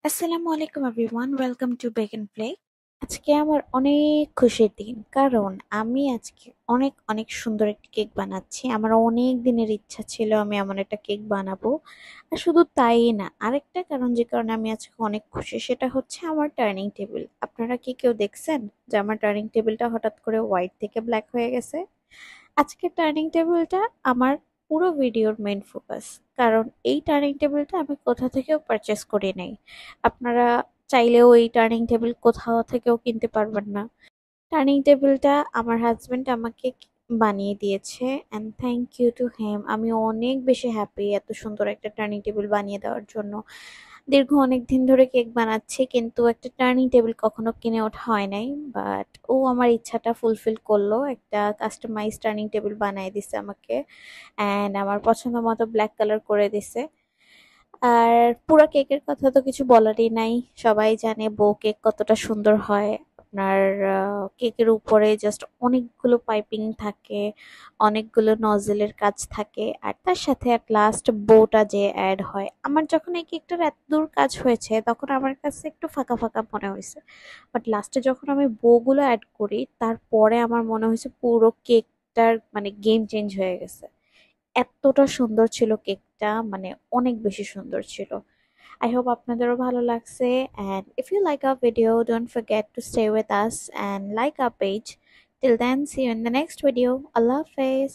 আসসালামু আলাইকুম everyone, welcome to Bake and Play. আজকে আমার অনেক খুশির দিন, কারণ আমি আজকে অনেক অনেক সুন্দর একটি কেক বানাচ্ছি। আমার অনেক দিনের ইচ্ছা ছিল আমি এমন একটা কেক বানাবো। আর শুধু তাই না, আরেকটা কারণ যে কারণে আমি আজকে অনেক খুশি সেটা হচ্ছে আমার ডাইনিং টেবিল। আপনারা কি কেউ দেখছেন যে আমার ডাইনিং টেবিলটা হঠাৎ করে হোয়াইট থেকে ব্ল্যাক হয়ে গেছে? আজকের ডাইনিং টেবিলটা আমার পুরো ভিডিওর মেইন ফোকাস, কারণ এই ডাইনিং টেবিলটা আমি কোথা থেকেও পারচেস করি নাই। আপনারা চাইলেও এই ডাইনিং টেবিল কোথাও থেকেও কিনতে পারবেন না। ডাইনিং টেবিলটা আমার হাজবেন্ড আমাকে বানিয়ে দিয়েছে, and thank you to him. আমি অনেক বেশি হ্যাপি এত সুন্দর একটা ডাইনিং টেবিল বানিয়ে দেওয়ার জন্য। দীর্ঘ অনেক দিন ধরে কেক বানাচ্ছি, কিন্তু একটা ডাইনিং টেবিল কখনো কিনে ওঠা হয় নাই। বাট ও আমার ইচ্ছাটা ফুলফিল করলো, একটা কাস্টমাইজ ডাইনিং টেবিল বানিয়ে দিছে আমাকে, অ্যান্ড আমার পছন্দ মতো ব্ল্যাক কালার করে দিছে। আর পুরো কেকের কথা তো কিছু বলারই নাই, সবাই জানে বউ কেক কতটা সুন্দর হয়। আপনার কেকের উপরে জাস্ট অনেকগুলো পাইপিং থাকে, অনেকগুলো নজেলের কাজ থাকে, আর তার সাথে অ্যাট লাস্ট বউটা যে অ্যাড হয়। আমার যখন এই কেকটার এত দূর কাজ হয়েছে তখন আমার কাছে একটু ফাঁকা ফাঁকা মনে হয়েছে, বাট লাস্টে যখন আমি বউগুলো অ্যাড করি তারপরে আমার মনে হয়েছে পুরো কেকটার মানে গেম চেঞ্জ হয়ে গেছে। এতটা সুন্দর ছিল কেকটা, মানে অনেক বেশি সুন্দর ছিল। I hope আপনাদেরও ভালো লাগছে, and if you like our video, don't forget to stay with us and like our page. Till then, see you in the next video. Allah Hafiz.